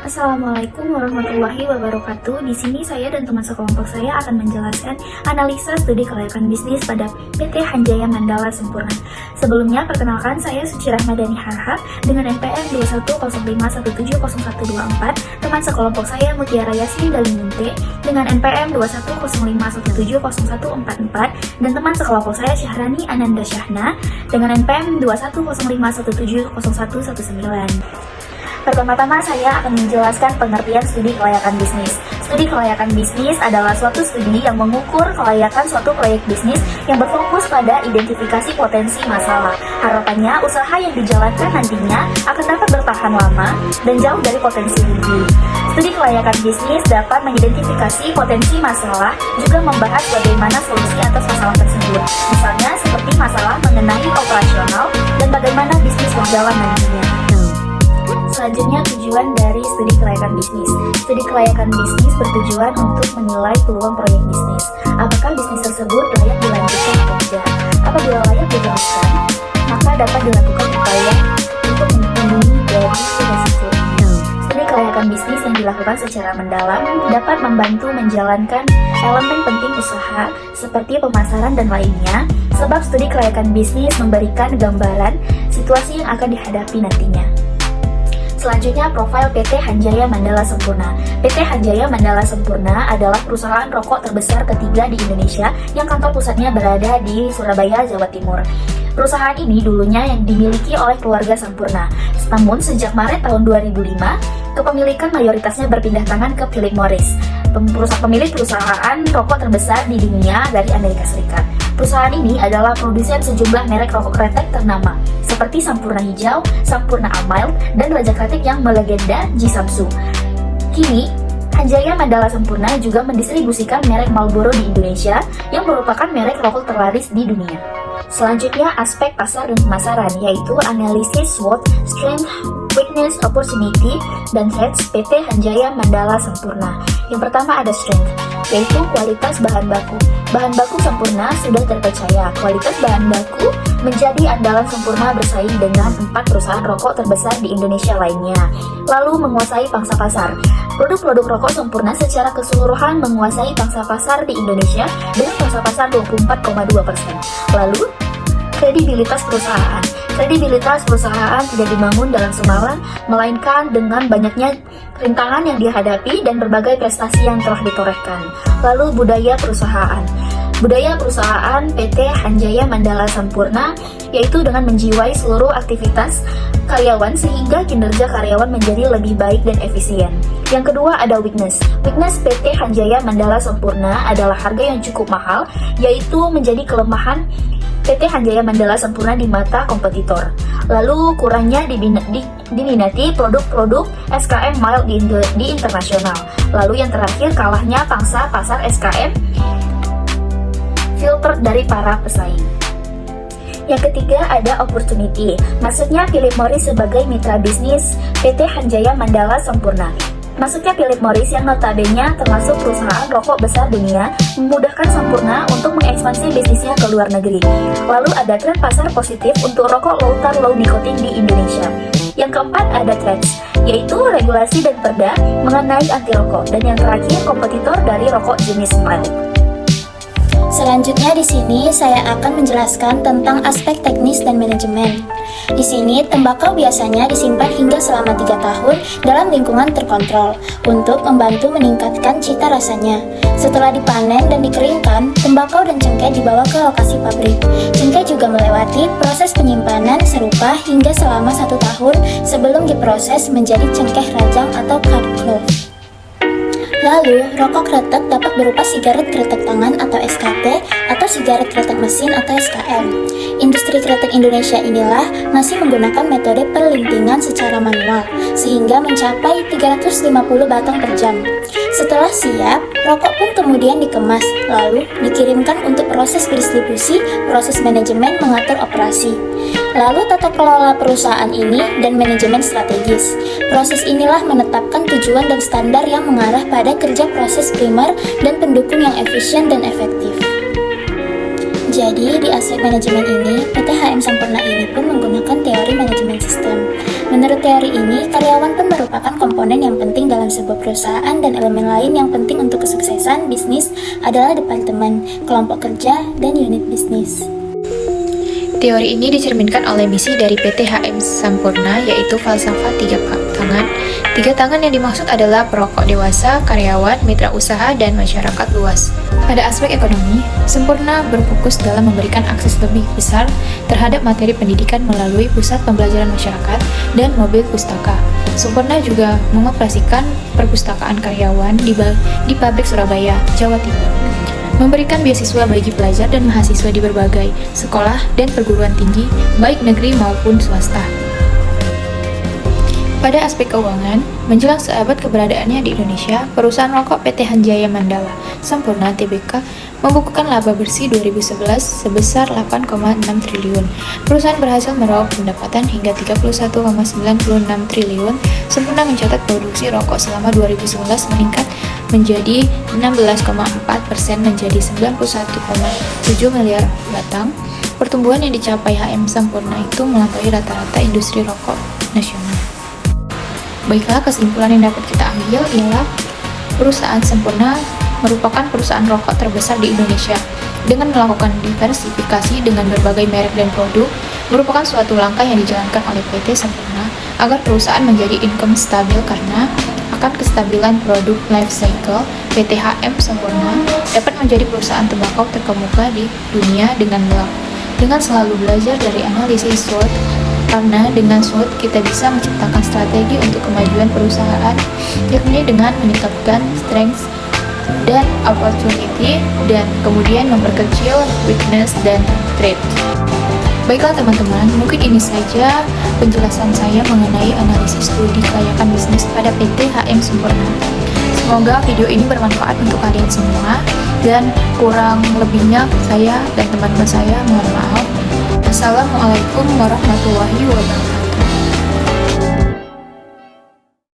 Assalamualaikum warahmatullahi wabarakatuh. Di sini saya dan teman sekelompok saya akan menjelaskan analisa studi kelayakan bisnis pada PT Hanjaya Mandala Sempurna. Sebelumnya, perkenalkan saya Suci Rahmadani Harha dengan NPM 2105170124, teman sekelompok saya Mutiara Yasin Dalimunte dengan NPM 2105170144, dan teman sekelompok saya Syahrani Ananda Syahna dengan NPM 2105170119. Pertama-tama saya akan menjelaskan pengertian studi kelayakan bisnis. Studi kelayakan bisnis adalah suatu studi yang mengukur kelayakan suatu proyek bisnis yang berfokus pada identifikasi potensi masalah. Harapannya, usaha yang dijalankan nantinya akan dapat bertahan lama dan jauh dari potensi rugi. Studi kelayakan bisnis dapat mengidentifikasi potensi masalah, juga membahas bagaimana solusi atas masalah tersebut. Misalnya seperti masalah mengenai operasional dan bagaimana bisnis berjalan nantinya. Selanjutnya, tujuan dari studi kelayakan bisnis. Studi kelayakan bisnis bertujuan untuk menilai peluang proyek bisnis. Apakah bisnis tersebut layak dilanjutkan atau tidak? Apabila layak diteruskan, maka dapat dilakukan upaya untuk melindungi dari resiko. Studi kelayakan bisnis yang dilakukan secara mendalam dapat membantu menjalankan elemen penting usaha seperti pemasaran dan lainnya, sebab studi kelayakan bisnis memberikan gambaran situasi yang akan dihadapi nantinya. Selanjutnya, profil PT Hanjaya Mandala Sempurna. PT Hanjaya Mandala Sempurna adalah perusahaan rokok terbesar ketiga di Indonesia yang kantor pusatnya berada di Surabaya, Jawa Timur. Perusahaan ini dulunya yang dimiliki oleh keluarga Sempurna. Namun, sejak Maret tahun 2005, kepemilikan mayoritasnya berpindah tangan ke Philip Morris, pemilik perusahaan rokok terbesar di dunia dari Amerika Serikat. Perusahaan ini adalah produsen sejumlah merek rokok kretek ternama, seperti Sampurna Hijau, Sampurna Amil, dan Raja Kretek yang melegenda Jisamsu. Kini, Hanjaya Mandala Sempurna juga mendistribusikan merek Marlboro di Indonesia, yang merupakan merek rokok terlaris di dunia. Selanjutnya, aspek pasar dan pemasaran, yaitu analisis SWOT, Strength, Weakness, Opportunity, dan Threats PT Hanjaya Mandala Sempurna. Yang pertama ada strength, yaitu kualitas bahan baku. Bahan baku Sempurna sudah terpercaya. Kualitas bahan baku menjadi andalan Sempurna bersaing dengan 4 perusahaan rokok terbesar di Indonesia lainnya. Lalu menguasai pangsa pasar. Produk-produk rokok Sempurna secara keseluruhan menguasai pangsa pasar di Indonesia dengan pangsa pasar 24,2%. Lalu, kredibilitas perusahaan. Kredibilitas perusahaan tidak dibangun dalam semalam, melainkan dengan banyaknya rintangan yang dihadapi dan berbagai prestasi yang telah ditorehkan. Lalu, budaya perusahaan. Budaya perusahaan PT Hanjaya Mandala Sempurna yaitu dengan menjiwai seluruh aktivitas karyawan sehingga kinerja karyawan menjadi lebih baik dan efisien. Yang kedua ada weakness. Weakness PT Hanjaya Mandala Sempurna adalah harga yang cukup mahal, yaitu menjadi kelemahan PT Hanjaya Mandala Sempurna di mata kompetitor. Lalu kurangnya diminati produk-produk SKM mild di internasional. Lalu yang terakhir, kalahnya pangsa pasar SKM filter dari para pesaing. Yang ketiga ada opportunity. Maksudnya Philip Morris sebagai mitra bisnis PT Hanjaya Mandala Sempurna. Maksudnya Philip Morris yang notabene termasuk perusahaan rokok besar dunia memudahkan Sempurna untuk mengekspansi bisnisnya ke luar negeri. Lalu ada tren pasar positif untuk rokok low nikotin di Indonesia. Yang keempat ada threats, yaitu regulasi dan perda mengenai anti rokok. Dan yang terakhir kompetitor dari rokok jenis mild. Selanjutnya di sini saya akan menjelaskan tentang aspek teknis dan manajemen. Di sini tembakau biasanya disimpan hingga selama 3 tahun dalam lingkungan terkontrol untuk membantu meningkatkan cita rasanya. Setelah dipanen dan dikeringkan, tembakau dan cengkeh dibawa ke lokasi pabrik. Cengkeh juga melewati proses penyimpanan serupa hingga selama 1 tahun sebelum diproses menjadi cengkeh rajang atau cut cloth. Lalu, rokok kretek dapat berupa sigaret kretek tangan atau SKT atau sigaret kretek mesin atau SKM. Industri kretek Indonesia inilah masih menggunakan metode perlintingan secara manual, sehingga mencapai 350 batang per jam. Setelah siap, rokok pun kemudian dikemas, lalu dikirimkan untuk proses distribusi, proses manajemen mengatur operasi. Lalu tata kelola perusahaan ini dan manajemen strategis. Proses inilah menetapkan tujuan dan standar yang mengarah pada kerja proses primer dan pendukung yang efisien dan efektif. Jadi, di aspek manajemen ini, PT HM Sampurna ini pun menggunakan teori manajemen sistem. Menurut teori ini, karyawan pun merupakan komponen yang penting dalam sebuah perusahaan, dan elemen lain yang penting untuk kesuksesan bisnis adalah departemen, kelompok kerja, dan unit bisnis. Teori ini dicerminkan oleh misi dari PT HM Sampurna, yaitu falsafah tiga tangan. Tiga tangan yang dimaksud adalah perokok dewasa, karyawan, mitra usaha, dan masyarakat luas. Pada aspek ekonomi, Sampurna berfokus dalam memberikan akses lebih besar terhadap materi pendidikan melalui pusat pembelajaran masyarakat dan mobil pustaka. Sampurna juga mengoperasikan perpustakaan karyawan di pabrik Surabaya, Jawa Timur, memberikan beasiswa bagi pelajar dan mahasiswa di berbagai sekolah dan perguruan tinggi, baik negeri maupun swasta. Pada aspek keuangan, menjelang seabad keberadaannya di Indonesia, perusahaan rokok PT Hanjaya Mandala Sampurna Tbk membukukan laba bersih 2011 sebesar 8,6 triliun. Perusahaan berhasil meraup pendapatan hingga 31,96 triliun. Sampurna mencatat produksi rokok selama 2011 meningkat menjadi 16,4% menjadi 91,7 miliar batang. Pertumbuhan yang dicapai HM Sampurna itu melampaui rata-rata industri rokok nasional. Baiklah, kesimpulan yang dapat kita ambil ialah perusahaan Sampurna merupakan perusahaan rokok terbesar di Indonesia. Dengan melakukan diversifikasi dengan berbagai merek dan produk, merupakan suatu langkah yang dijalankan oleh PT Sampurna agar perusahaan menjadi income stabil karena akan kestabilan produk life cycle. PT HM Sampurna dapat menjadi perusahaan tembakau terkemuka di dunia dengan selalu belajar dari analisis SWOT, karena dengan SWOT kita bisa menciptakan strategi untuk kemajuan perusahaan, yakni dengan meningkatkan strength dan opportunity, dan kemudian memperkecil weakness dan threat. Baiklah teman-teman, mungkin ini saja penjelasan saya mengenai analisis studi kelayakan bisnis pada PT HM Sampurna. Semoga video ini bermanfaat untuk kalian semua, dan kurang lebihnya saya dan teman-teman saya mohon maaf. Assalamualaikum warahmatullahi wabarakatuh.